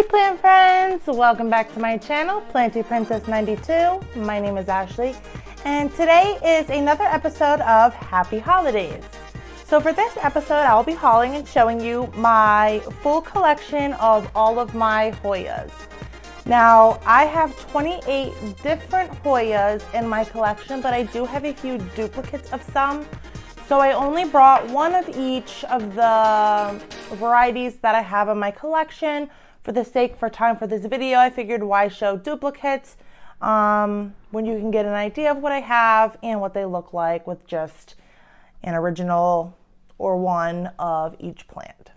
Hey plant friends, welcome back to my channel, Planty Princess 92. My name is Ashley and today is another episode of Happy Holidays. So for this episode I'll be hauling and showing you my full collection of all of my Hoyas. Now I have 28 different Hoyas in my collection, but I do have a few duplicates of some. So I only brought one of each of the varieties that I have in my collection. For the sake for time for this video, I figured why show duplicates when you can get an idea of what I have and what they look like with just an original or one of each plant.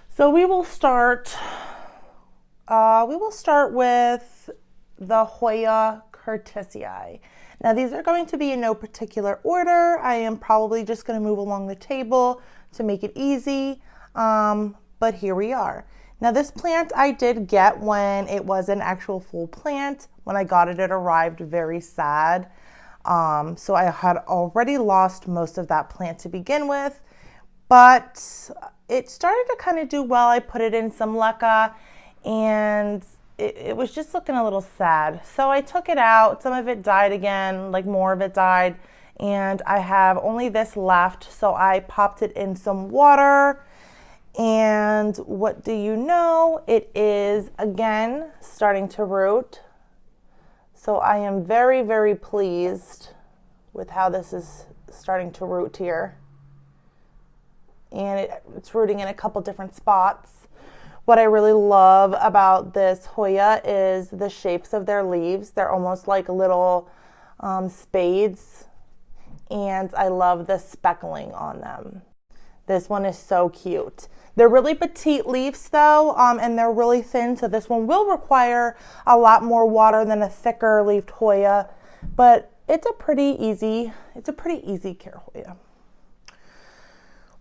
So we will start with the Hoya Curtisii. Now these are going to be in no particular order. I am probably just going to move along the table to make it easy, but here we are. Now this plant I did get when it was an actual full plant. When I got it, it arrived very sad. So I had already lost most of that plant to begin with, but it started to kind of do well. I put it in some leca and it was just looking a little sad. So I took it out. Some of it died again, like more of it died. And I have only this left. So I popped it in some water. And what do you know? It is again starting to root. So I am very, very pleased with how this is starting to root here. And it's rooting in a couple different spots. What I really love about this Hoya is the shapes of their leaves. They're almost like little spades. And I love the speckling on them. This one is so cute. They're really petite leaves though, and they're really thin, so this one will require a lot more water than a thicker leafed Hoya, but it's a pretty easy care Hoya.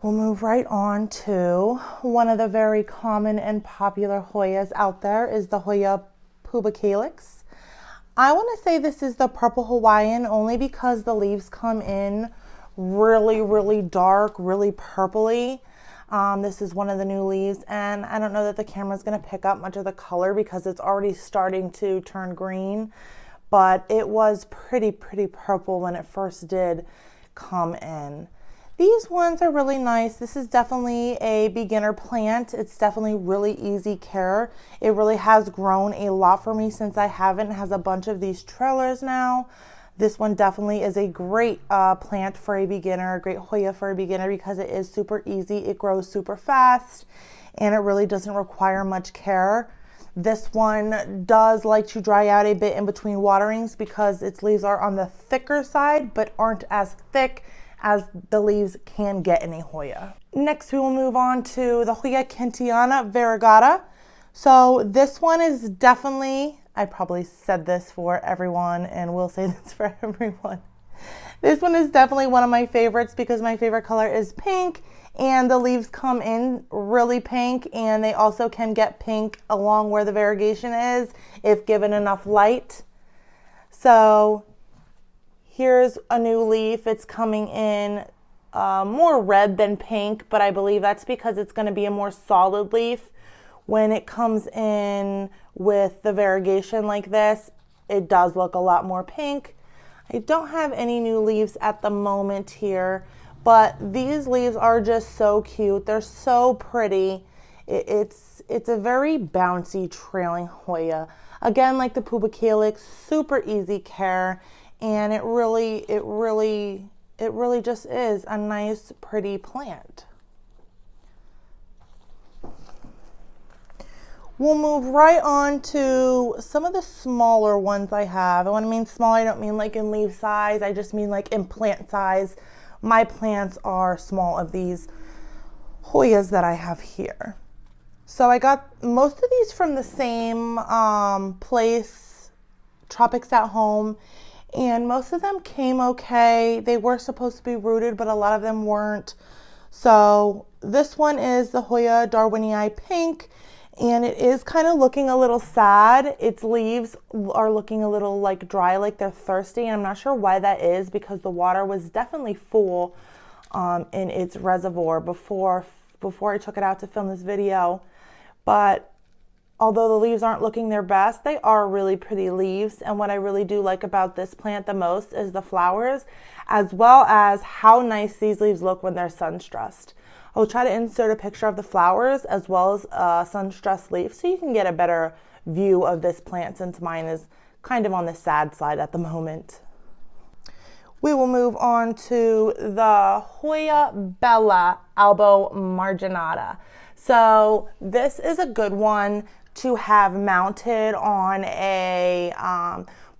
We'll move right on to one of the very common and popular Hoyas out there is the Hoya Pubicalyx. I want to say this is the purple Hawaiian only because the leaves come in really dark, really purpley. This is one of the new leaves, and I don't know that the camera's going to pick up much of the color because it's already starting to turn green, but it was pretty purple when it first did come in. These ones are really nice. This is definitely a beginner plant. It's definitely really easy care. It really has grown a lot for me since I haven't. It has a bunch of these trailers now. This one definitely is a great plant for a beginner, a great Hoya for a beginner because it is super easy. It grows super fast and it really doesn't require much care. This one does like to dry out a bit in between waterings because its leaves are on the thicker side but aren't as thick as the leaves can get in a Hoya. Next we will move on to the Hoya Kentiana Variegata. So this one is definitely, I probably said this for everyone and will say this for everyone. This one is definitely one of my favorites because my favorite color is pink and the leaves come in really pink and they also can get pink along where the variegation is if given enough light. So here's a new leaf. It's coming in more red than pink, but I believe that's because it's going to be a more solid leaf. When it comes in with the variegation like this, it does look a lot more pink. I don't have any new leaves at the moment here, but these leaves are just so cute. They're so pretty. It's a very bouncy trailing Hoya. Again, like the Pubicalyx, super easy care, and it really just is a nice, pretty plant. We'll move right on to some of the smaller ones I have. And when I mean small, I don't mean like in leaf size. I just mean like in plant size. My plants are small of these Hoyas that I have here. So I got most of these from the same place, Tropics at Home. And most of them came okay. They were supposed to be rooted, but a lot of them weren't. So this one is the Hoya Darwinii Pink. And it is kind of looking a little sad. Its leaves are looking a little like dry, like they're thirsty. And I'm not sure why that is because the water was definitely full in its reservoir before I took it out to film this video. But although the leaves aren't looking their best, they are really pretty leaves. And what I really do like about this plant the most is the flowers, as well as how nice these leaves look when they're sun-stressed. I'll try to insert a picture of the flowers as well as a sun-stressed leaf so you can get a better view of this plant, since mine is kind of on the sad side at the moment. We will move on to the Hoya Bella Albomarginata. So this is a good one to have mounted on a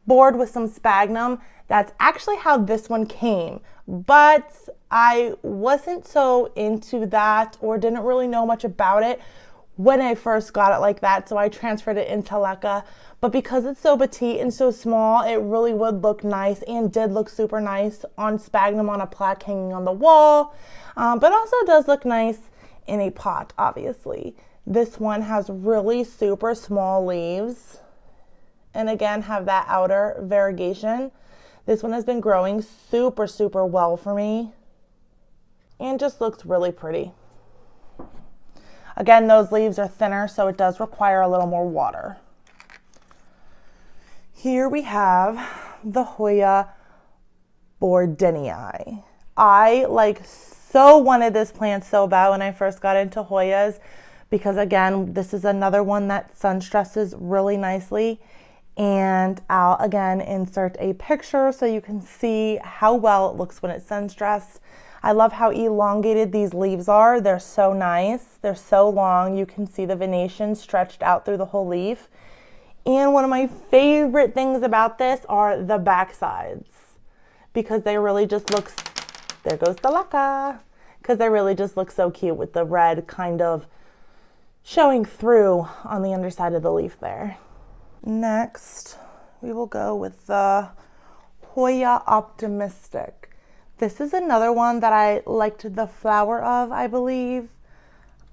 board with some sphagnum. That's actually how this one came, but I wasn't so into that or didn't really know much about it when I first got it like that, so I transferred it into leca. But because it's so petite and so small, it really would look nice, and did look super nice on sphagnum on a plaque hanging on the wall, but also does look nice in a pot, obviously. This one has really super small leaves, and again have that outer variegation. This one has been growing super well for me and just looks really pretty. Again, those leaves are thinner, so it does require a little more water. Here we have the Hoya Bordenii. I so wanted this plant so bad when I first got into Hoyas, because again, this is another one that sun stresses really nicely. And I'll again insert a picture so you can see how well it looks when it's sun stressed. I love how elongated these leaves are. They're so nice. They're so long. You can see the venation stretched out through the whole leaf. And one of my favorite things about this are the back sides, because they really just look, there goes the leca, because they really just look so cute with the red kind of showing through on the underside of the leaf there. Next, we will go with the Hoya Optimistic. This is another one that I liked the flower of, I believe.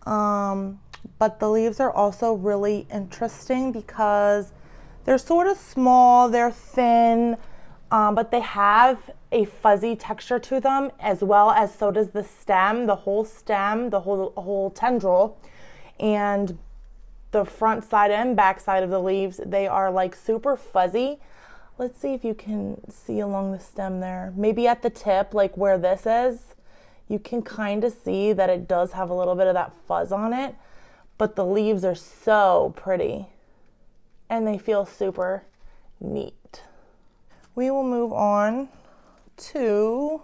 But the leaves are also really interesting because they're sort of small, they're thin, but they have a fuzzy texture to them, as well as so does the stem, the whole tendril. And the front side and back side of the leaves, they are like super fuzzy. Let's see if you can see along the stem there. Maybe at the tip, like where this is, you can kind of see that it does have a little bit of that fuzz on it, but the leaves are so pretty and they feel super neat. We will move on to,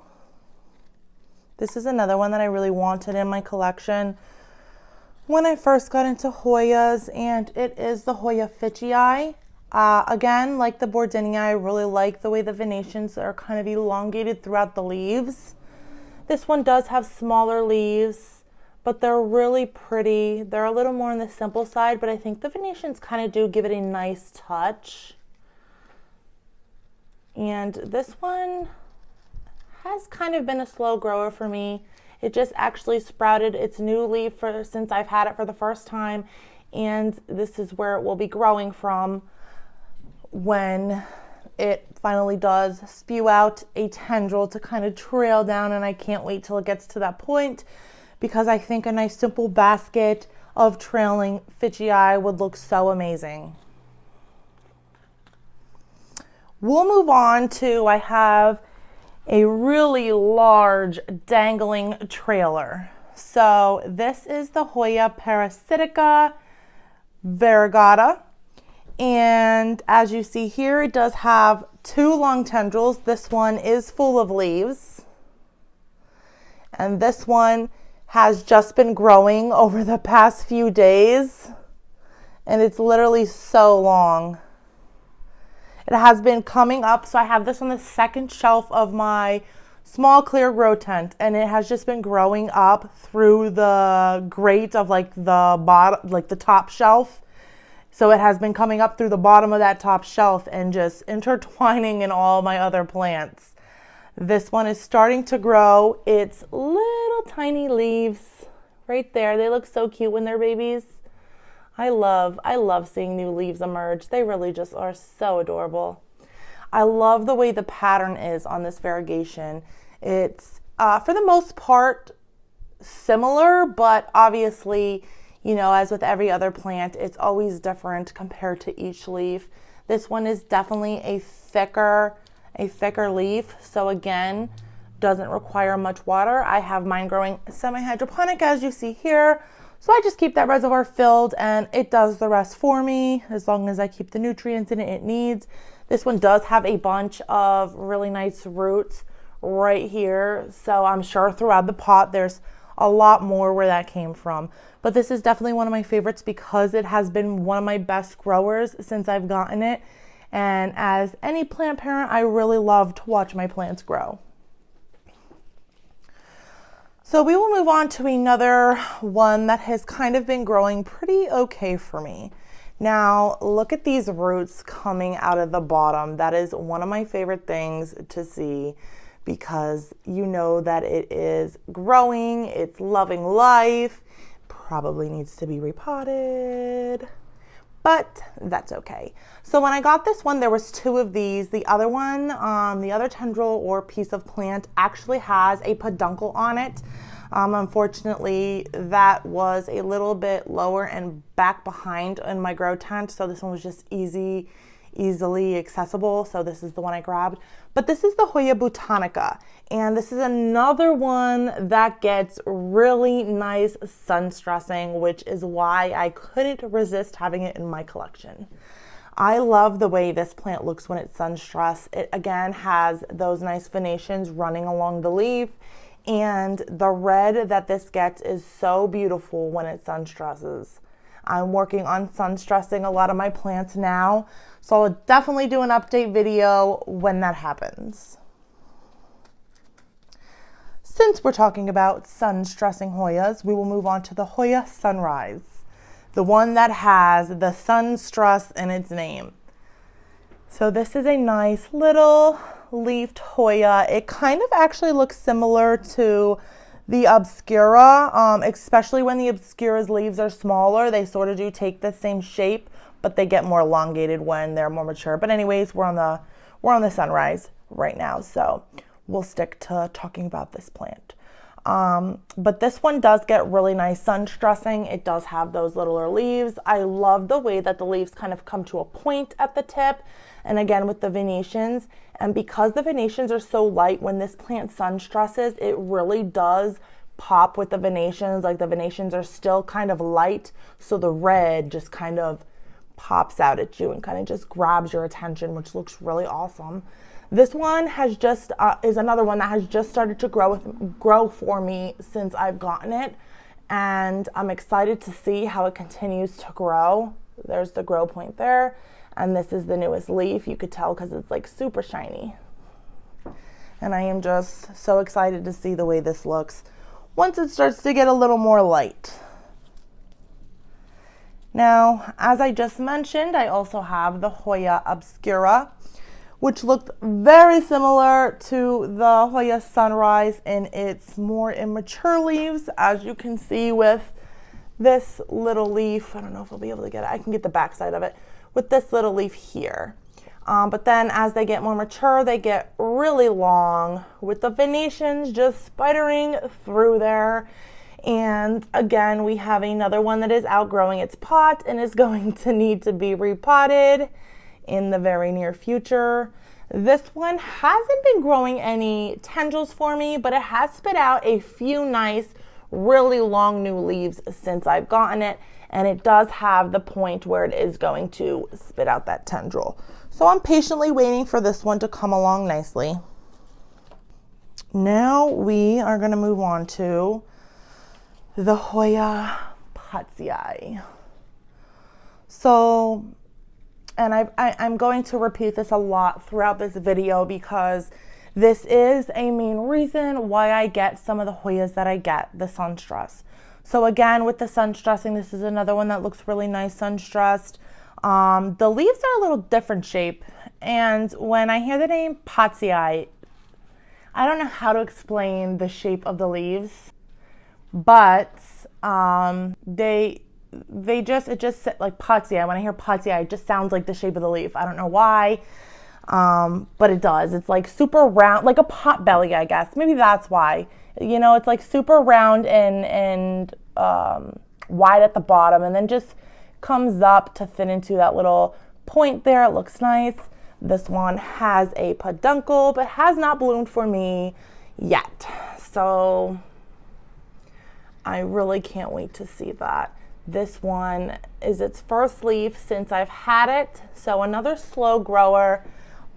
this is another one that I really wanted in my collection when I first got into Hoyas, and it is the Hoya Fitchii. Again, like the Bordenii, I really like the way the venations are kind of elongated throughout the leaves. This one does have smaller leaves, but they're really pretty. They're a little more on the simple side, but I think the venations kind of do give it a nice touch. And this one has kind of been a slow grower for me. It just actually sprouted its new leaf since I've had it for the first time, and this is where it will be growing from when it finally does spew out a tendril to kind of trail down, and I can't wait till it gets to that point, because I think a nice simple basket of trailing Fitchii would look so amazing. We'll move on to, I have a really large dangling trailer. So this is the Hoya Parasitica Variegata. And as you see here, it does have two long tendrils. This one is full of leaves. And this one has just been growing over the past few days. And it's literally so long. It has been coming up, so I have this on the second shelf of my small clear grow tent, and it has just been growing up through the grate of like the bottom, like the top shelf. So it has been coming up through the bottom of that top shelf and just intertwining in all my other plants. This one is starting to grow. It's little tiny leaves right there. They look so cute when they're babies. I love seeing new leaves emerge. They really just are so adorable. I love the way the pattern is on this variegation. It's, for the most part, similar, but obviously, You know, as with every other plant, it's always different compared to each leaf. This one is definitely a thicker leaf. So again, doesn't require much water. I have mine growing semi-hydroponic, as you see here. So I just keep that reservoir filled and it does the rest for me as long as I keep the nutrients in it needs. This one does have a bunch of really nice roots right here. So I'm sure throughout the pot there's a lot more where that came from. But this is definitely one of my favorites because it has been one of my best growers since I've gotten it. And as any plant parent, I really love to watch my plants grow. So we will move on to another one that has kind of been growing pretty okay for me. Now, look at these roots coming out of the bottom. That is one of my favorite things to see because you know that it is growing, it's loving life, probably needs to be repotted, but that's okay. So when I got this one, there was 2 of these. The other one, the other tendril or piece of plant actually has a peduncle on it. Unfortunately, that was a little bit lower and back behind in my grow tent. So this one was just easily accessible. So this is the one I grabbed. But this is the Hoya Bhutanica. And this is another one that gets really nice sun stressing, which is why I couldn't resist having it in my collection. I love the way this plant looks when it's sun stressed. It again has those nice venations running along the leaf, and the red that this gets is so beautiful when it sun stresses. I'm working on sun stressing a lot of my plants now, so I'll definitely do an update video when that happens. Since we're talking about sun stressing Hoyas, we will move on to the Hoya Sunrise, the one that has the sun stress in its name. So this is a nice little leafed Hoya. It kind of actually looks similar to the Obscura, especially when the Obscura's leaves are smaller. They sort of do take the same shape, but they get more elongated when they're more mature. But anyways, we're on the Sunrise right now, so we'll stick to talking about this plant. But this one does get really nice sun stressing. It does have those littler leaves. I love the way that the leaves kind of come to a point at the tip, and again with the venations. And because the venations are so light, when this plant sun stresses, it really does pop with the venations. Like the venations are still kind of light, so the red just kind of pops out at you and kind of just grabs your attention, which looks really awesome. This one has just is another one that has just started to grow for me since I've gotten it, and I'm excited to see how it continues to grow. There's the grow point there, and this is the newest leaf. You could tell because it's like super shiny, and I am just so excited to see the way this looks once it starts to get a little more light. Now, as I just mentioned, I also have the Hoya Obscura, which looked very similar to the Hoya Sunrise in its more immature leaves, as you can see with this little leaf. I don't know if I'll be able to get it. I can get the back side of it with this little leaf here. But then as they get more mature, they get really long with the venations just spidering through there. And again, we have another one that is outgrowing its pot and is going to need to be repotted in the very near future. This one hasn't been growing any tendrils for me, but it has spit out a few nice, really long new leaves since I've gotten it. And it does have the point where it is going to spit out that tendril. So I'm patiently waiting for this one to come along nicely. Now we are going to move on to the Hoya Pottsii. So, and I'm going to repeat this a lot throughout this video because this is a main reason why I get some of the Hoyas that I get, the sun stress. So again, with the sun stressing, this is another one that looks really nice sun stressed. The leaves are a little different shape, and when I hear the name Pottsii, I don't know how to explain the shape of the leaves, but it just like Pottsii. When I hear Pottsii, it just sounds like the shape of the leaf. I don't know why, but it does. It's like super round, like a pot belly, I guess. Maybe that's why. You know, it's like super round and wide at the bottom and then just comes up to fit into that little point there. It looks nice. This one has a peduncle, but has not bloomed for me yet. So I really can't wait to see that. This one is its first leaf since I've had it. So another slow grower,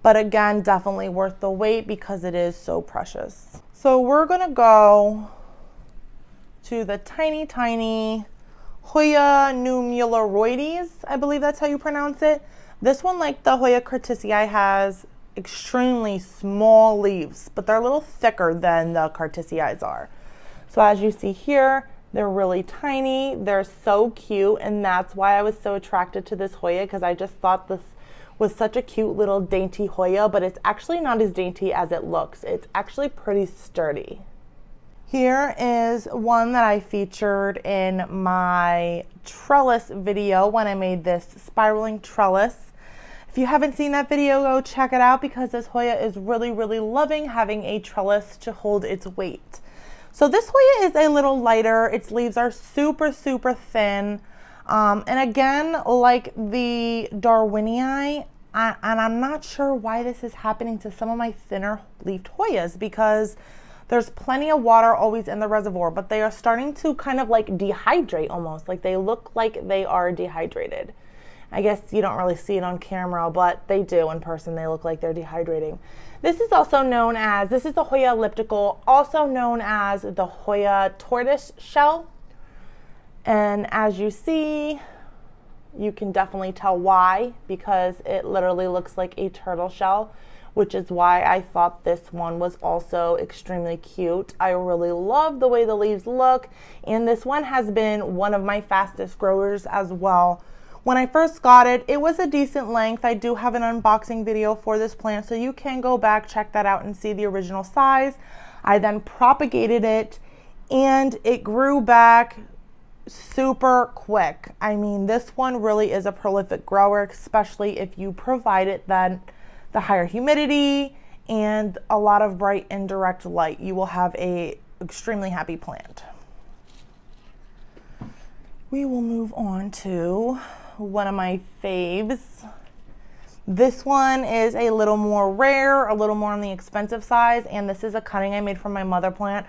but again, definitely worth the wait because it is so precious. So we're gonna go to the tiny, tiny Hoya Nummularioides, I believe that's how you pronounce it. This one, like the Hoya Curtisii, has extremely small leaves, but they're a little thicker than the Curtisiis are. So as you see here, they're really tiny. They're so cute, and that's why I was so attracted to this Hoya, because I just thought this was such a cute little dainty Hoya, but it's actually not as dainty as it looks. It's actually pretty sturdy. Here is one that I featured in my trellis video when I made this spiraling trellis. If you haven't seen that video, go check it out because this Hoya is really, really loving having a trellis to hold its weight. So this Hoya is a little lighter. Its leaves are super, super thin. And again, like the Darwinii, and I'm not sure why this is happening to some of my thinner leafed Hoyas, because there's plenty of water always in the reservoir, but they are starting to kind of like dehydrate almost. Like they look like they are dehydrated. I guess you don't really see it on camera, but they do in person. They look like they're dehydrating. This is also known as, this is the Hoya Elliptical, also known as the Hoya tortoise shell. And as you see, you can definitely tell why, because it literally looks like a turtle shell, which is why I thought this one was also extremely cute. I really love the way the leaves look, and this one has been one of my fastest growers as well. When I first got it, it was a decent length. I do have an unboxing video for this plant, so you can go back, check that out, and see the original size. I then propagated it, and it grew back super quick. I mean, this one really is a prolific grower, especially if you provide it then the higher humidity and a lot of bright indirect light. You will have a extremely happy plant. We will move on to one of my faves. This one is a little more rare, a little more on the expensive size, and this is a cutting I made from my mother plant.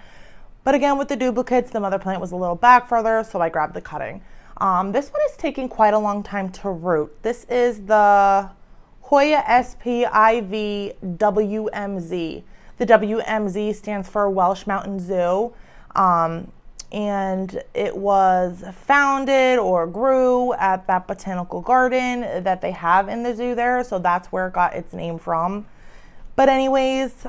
But again, with the duplicates, the mother plant was a little back further, so I grabbed the cutting. This one is taking quite a long time to root. This is the Hoya SPIV WMZ. The WMZ stands for Welsh Mountain Zoo. And it was founded or grew at that botanical garden that they have in the zoo there. So that's where it got its name from. But anyways,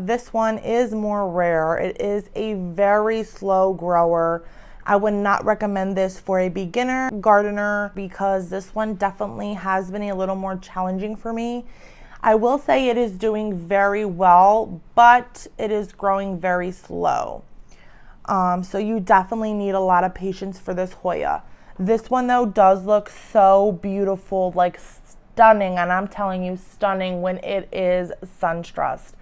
this one is more rare. It is a very slow grower. I would not recommend this for a beginner gardener because this one definitely has been a little more challenging for me. I will say it is doing very well, but it is growing very slow. So you definitely need a lot of patience for this Hoya. This one though does look so beautiful, like stunning, and I'm telling you, stunning when it is sun stressed.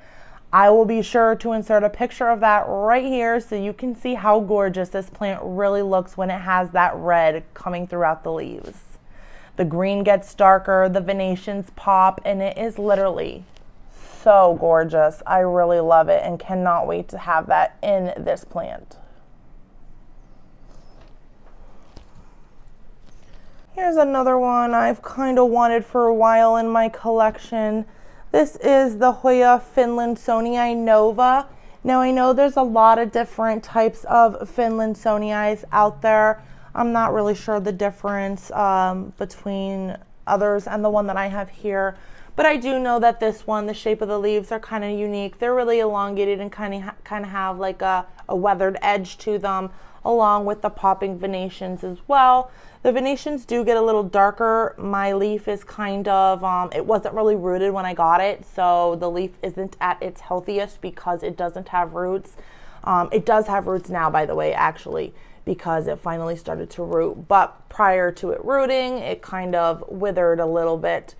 I will be sure to insert a picture of that right here so you can see how gorgeous this plant really looks when it has that red coming throughout the leaves. The green gets darker, the venations pop, and it is literally so gorgeous. I really love it and cannot wait to have that in this plant. Here's another one I've kind of wanted for a while in my collection. This is the Hoya Finlaysonii Nova. Now I know there's a lot of different types of Finlaysonii out there. I'm not really sure the difference between others and the one that I have here. But I do know that this one, the shape of the leaves are kind of unique. They're really elongated and kind of have like a weathered edge to them, along with the popping venations as well. The venations do get a little darker. My leaf is kind of, it wasn't really rooted when I got it, so the leaf isn't at its healthiest because it doesn't have roots. It does have roots now, by the way, actually, because it finally started to root. But prior to it rooting, it kind of withered a little bit.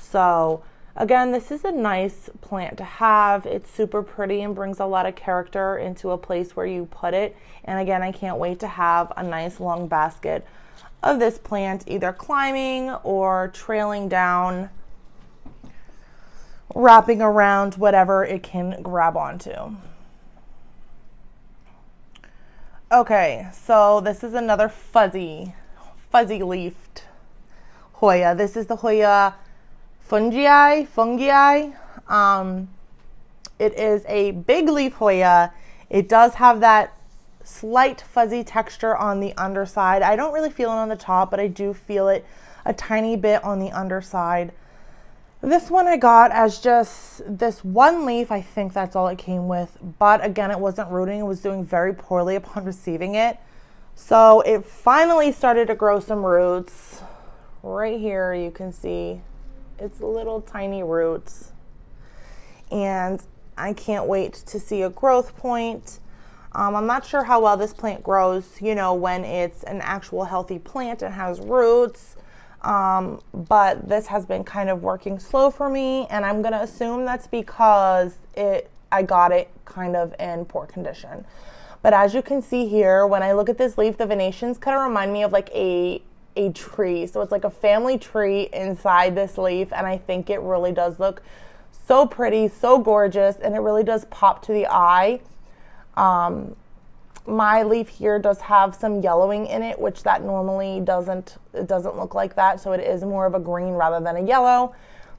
So Again, this is a nice plant to have. It's super pretty and brings a lot of character into a place where you put it. And again, I can't wait to have a nice long basket of this plant, either climbing or trailing down, wrapping around whatever it can grab onto. Okay, so this is another fuzzy leafed Hoya. This is the Hoya Fungii. It is a big leaf Hoya. It does have that slight fuzzy texture on the underside. I don't really feel it on the top, but I do feel it a tiny bit on the underside. This one I got as just this one leaf. I think that's all it came with. But again, it wasn't rooting. It was doing very poorly upon receiving it. So it finally started to grow some roots. Right here you can see its little tiny roots. And I can't wait to see a growth point. I'm not sure how well this plant grows, you know, when it's an actual healthy plant and has roots. But this has been kind of working slow for me, and I'm gonna assume that's because I got it kind of in poor condition. But as you can see here, when I look at this leaf, the venations kind of remind me of like a tree. So it's like a family tree inside this leaf, and I think it really does look so pretty, so gorgeous, and it really does pop to the eye. My leaf here does have some yellowing in it, which that normally doesn't look like that. So it is more of a green rather than a yellow.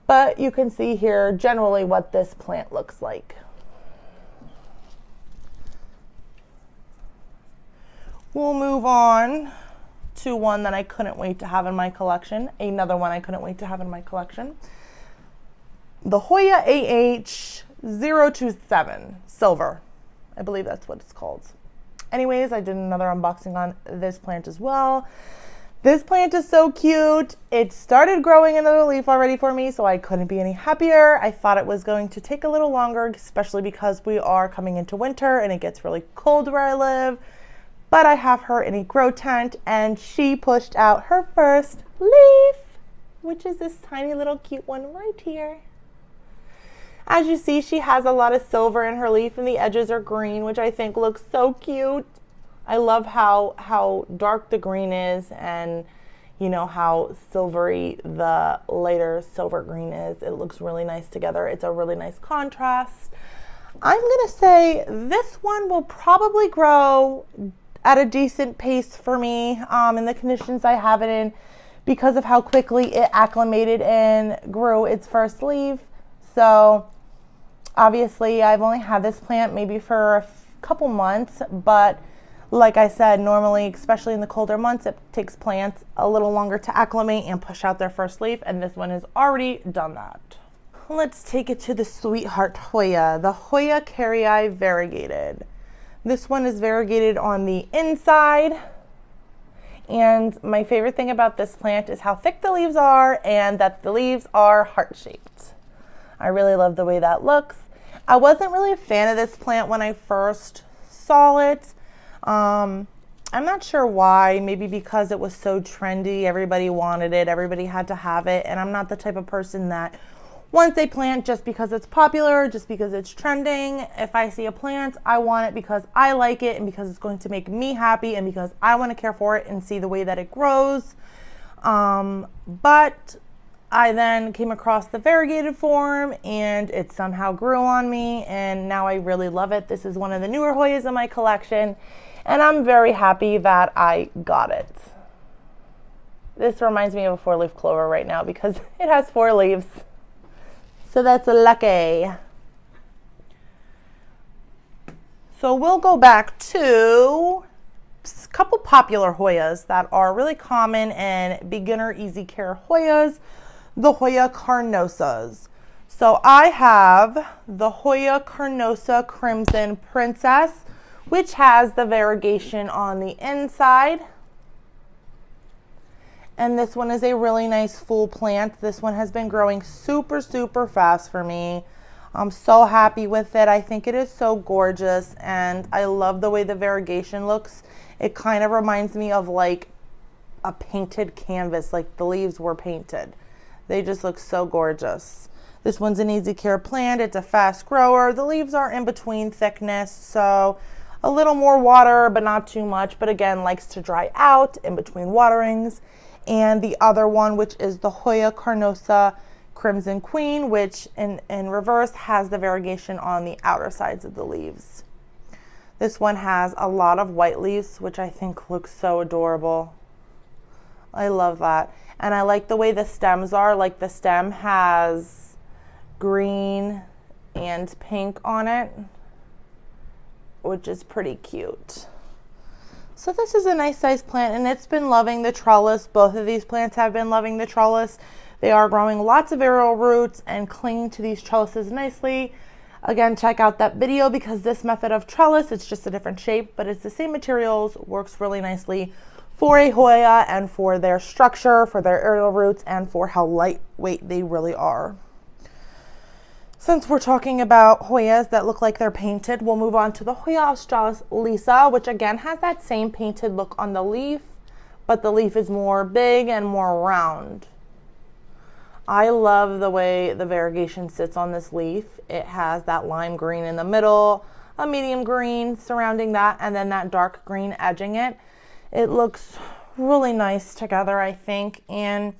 But you can see here generally what this plant looks like. We'll move on to one that I couldn't wait to have in my collection. Another one I couldn't wait to have in my collection. The Hoya AH027 Silver. I believe that's what it's called. Anyways, I did another unboxing on this plant as well. This plant is so cute. It started growing another leaf already for me, so I couldn't be any happier. I thought it was going to take a little longer, especially because we are coming into winter and it gets really cold where I live. But I have her in a grow tent, and she pushed out her first leaf, which is this tiny little cute one right here. As you see, she has a lot of silver in her leaf and the edges are green, which I think looks so cute. I love how dark the green is, and you know how silvery the lighter silver green is. It looks really nice together. It's a really nice contrast. I'm gonna say this one will probably grow at a decent pace for me in the conditions I have it in, because of how quickly it acclimated and grew its first leaf. So obviously, I've only had this plant maybe for a couple months, but like I said, normally, especially in the colder months, it takes plants a little longer to acclimate and push out their first leaf, and this one has already done that. Let's take it to the sweetheart Hoya, the Hoya Kerrii Variegated. This one is variegated on the inside, and my favorite thing about this plant is how thick the leaves are and that the leaves are heart-shaped. I really love the way that looks. I wasn't really a fan of this plant when I first saw it. I'm not sure why. Maybe because it was so trendy. Everybody wanted it. Everybody had to have it. And I'm not the type of person that wants a plant just because it's popular, just because it's trending. If I see a plant, I want it because I like it and because it's going to make me happy and because I want to care for it and see the way that it grows. But I then came across the variegated form and it somehow grew on me, and now I really love it. This is one of the newer Hoyas in my collection, and I'm very happy that I got it. This reminds me of a four-leaf clover right now because it has 4 leaves. So that's lucky. So we'll go back to a couple popular Hoyas that are really common and beginner easy care Hoyas. The Hoya Carnosas. So I have the Hoya Carnosa Crimson Princess, which has the variegation on the inside. And this one is a really nice full plant. This one has been growing super fast for me. I'm so happy with it. I think it is so gorgeous, and I love the way the variegation looks. It kind of reminds me of like a painted canvas, like the leaves were painted. They just look so gorgeous. This one's an easy care plant. It's a fast grower. The leaves are in between thickness, so a little more water, but not too much. But again, likes to dry out in between waterings. And the other one, which is the Hoya Carnosa Crimson Queen, which in reverse has the variegation on the outer sides of the leaves. This one has a lot of white leaves, which I think looks so adorable. I love that. And I like the way the stems are. Like the stem has green and pink on it, which is pretty cute. So this is a nice size plant, and it's been loving the trellis. Both of these plants have been loving the trellis. They are growing lots of aerial roots and clinging to these trellises nicely. Again, check out that video because this method of trellis, it's just a different shape, but it's the same materials, works really nicely for a Hoya and for their structure, for their aerial roots, and for how lightweight they really are. Since we're talking about Hoyas that look like they're painted, we'll move on to the Hoya Australis Lisa, which again has that same painted look on the leaf, but the leaf is more big and more round. I love the way the variegation sits on this leaf. It has that lime green in the middle, a medium green surrounding that, and then that dark green edging it. It looks really nice together, I think, and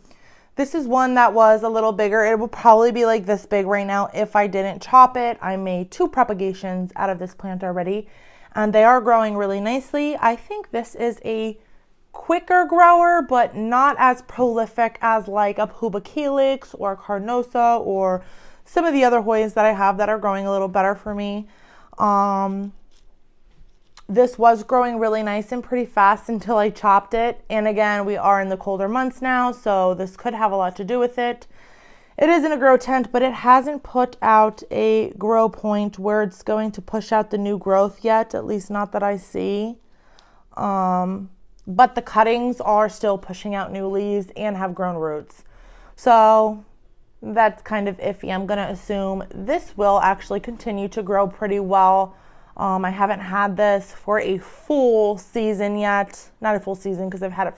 this is one that was a little bigger. It will probably be like this big right now if I didn't chop it. I made 2 propagations out of this plant already, and they are growing really nicely. I think this is a quicker grower, but not as prolific as like a Pubicalyx or Carnosa or some of the other Hoyas that I have that are growing a little better for me. This was growing really nice and pretty fast until I chopped it. And again, we are in the colder months now, so this could have a lot to do with it. It is in a grow tent, but it hasn't put out a grow point where it's going to push out the new growth yet, at least not that I see. But the cuttings are still pushing out new leaves and have grown roots. So that's kind of iffy. I'm going to assume this will actually continue to grow pretty well. I haven't had this for a full season yet. Not a full season because I've had it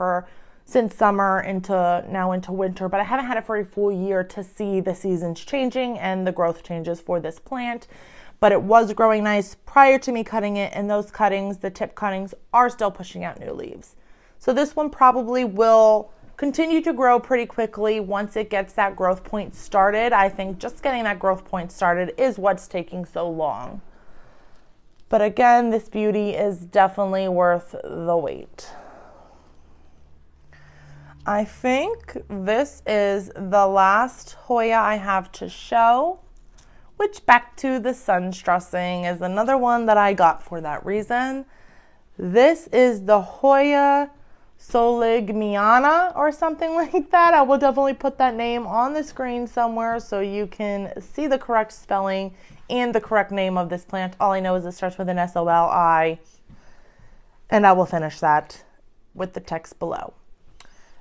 since summer now into winter, but I haven't had it for a full year to see the seasons changing and the growth changes for this plant. But it was growing nice prior to me cutting it, and those cuttings, the tip cuttings, are still pushing out new leaves. So this one probably will continue to grow pretty quickly once it gets that growth point started. I think just getting that growth point started is what's taking so long. But again, this beauty is definitely worth the wait. I think this is the last Hoya I have to show, which back to the sunstressing is another one that I got for that reason. This is the Hoya Soligamiana or something like that. I will definitely put that name on the screen somewhere so you can see the correct spelling and the correct name of this plant. All I know is it starts with an S-O-L-I, and I will finish that with the text below.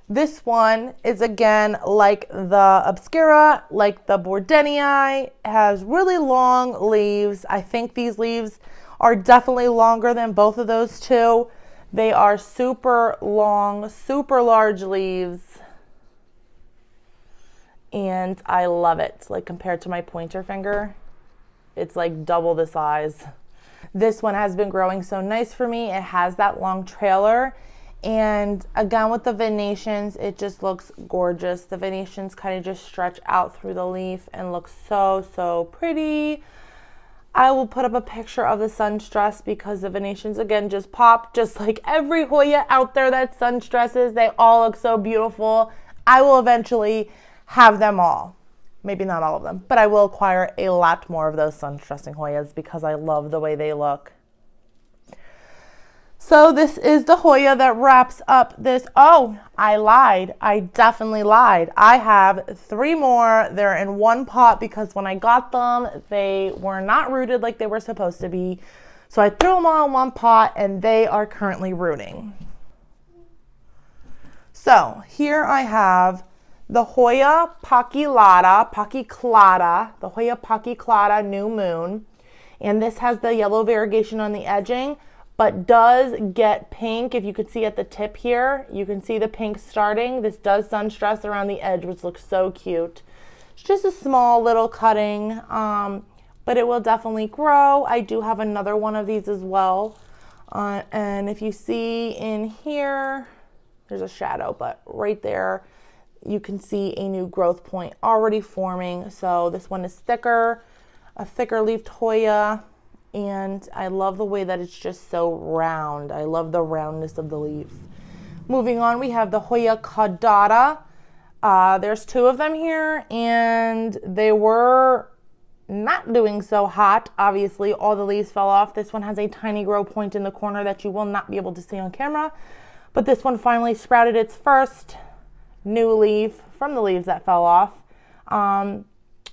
This one is again like the Obscura, like the Bordenii, has really long leaves. I think these leaves are definitely longer than both of those two. They are super long, super large leaves, and I love it. Like compared to my pointer finger, it's like double the size. This one has been growing so nice for me. It has that long trailer, and again with the venations, it just looks gorgeous. The venations kind of just stretch out through the leaf and look so pretty. I will put up a picture of the sunstress because the venations again just pop, just like every Hoya out there that sunstresses. They all look so beautiful. I will eventually have them all. Maybe not all of them, but I will acquire a lot more of those sunstressing Hoyas because I love the way they look. So this is the Hoya that wraps up this. Oh, I lied. I definitely lied. I have 3 more. They're in one pot because when I got them, they were not rooted like they were supposed to be. So I threw them all in one pot and they are currently rooting. So here I have the Hoya Pubicalyx, the Hoya Pubicalyx New Moon. And this has the yellow variegation on the edging, but does get pink. If you could see at the tip here, you can see the pink starting. This does sunstress around the edge, which looks so cute. It's just a small little cutting, but it will definitely grow. I do have another one of these as well. And if you see in here, there's a shadow, but right there, you can see a new growth point already forming. So this one is thicker, a thicker leafed Hoya, and I love the way that it's just so round. I love the roundness of the leaves. Moving on, we have the Hoya Caudata. There's two of them here, and they were not doing so hot. Obviously, all the leaves fell off. This one has a tiny grow point in the corner that you will not be able to see on camera, but this one finally sprouted its first new leaf from the leaves that fell off.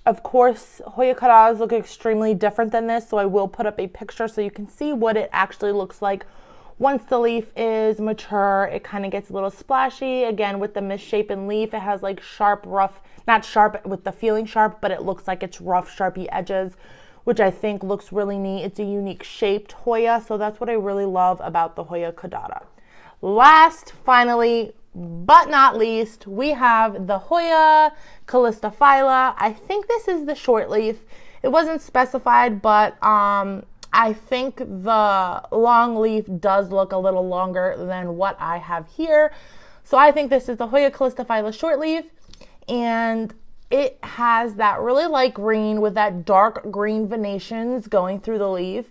Of course, Hoya Caudatas look extremely different than this, so I will put up a picture so you can see what it actually looks like once the leaf is mature. It kind of gets a little splashy. Again, with the misshapen leaf, it has like sharp, rough, not sharp with the feeling sharp, but it looks like it's rough, sharpy edges, which I think looks really neat. It's a unique shaped Hoya, so that's what I really love about the Hoya Caudata. Last, finally, but not least, we have the Hoya Calistophylla. I think this is the short leaf. It wasn't specified, but I think the long leaf does look a little longer than what I have here. So I think this is the Hoya Calistophylla short leaf, and it has that really light green with that dark green venations going through the leaf.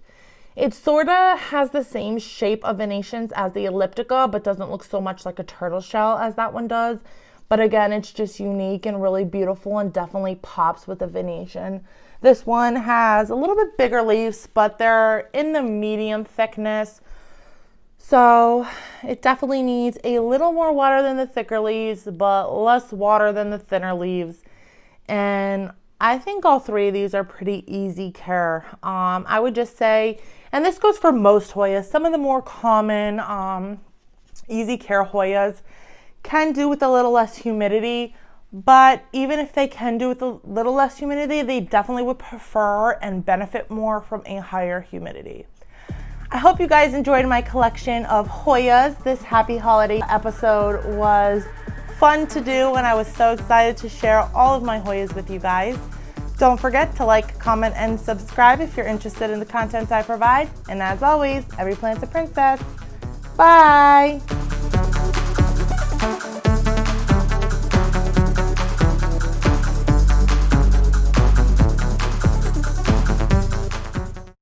It sort of has the same shape of venations as the Elliptica, but doesn't look so much like a turtle shell as that one does. But again, it's just unique and really beautiful and definitely pops with the venation. This one has a little bit bigger leaves, but they're in the medium thickness. So it definitely needs a little more water than the thicker leaves, but less water than the thinner leaves. And I think all three of these are pretty easy care. I would just say, and this goes for most Hoyas, some of the more common easy care Hoyas can do with a little less humidity, but even if they can do with a little less humidity, they definitely would prefer and benefit more from a higher humidity. I hope you guys enjoyed my collection of Hoyas. This happy holiday episode was fun to do, and I was so excited to share all of my Hoyas with you guys. Don't forget to like, comment, and subscribe if you're interested in the content I provide. And as always, every plant's a princess. Bye!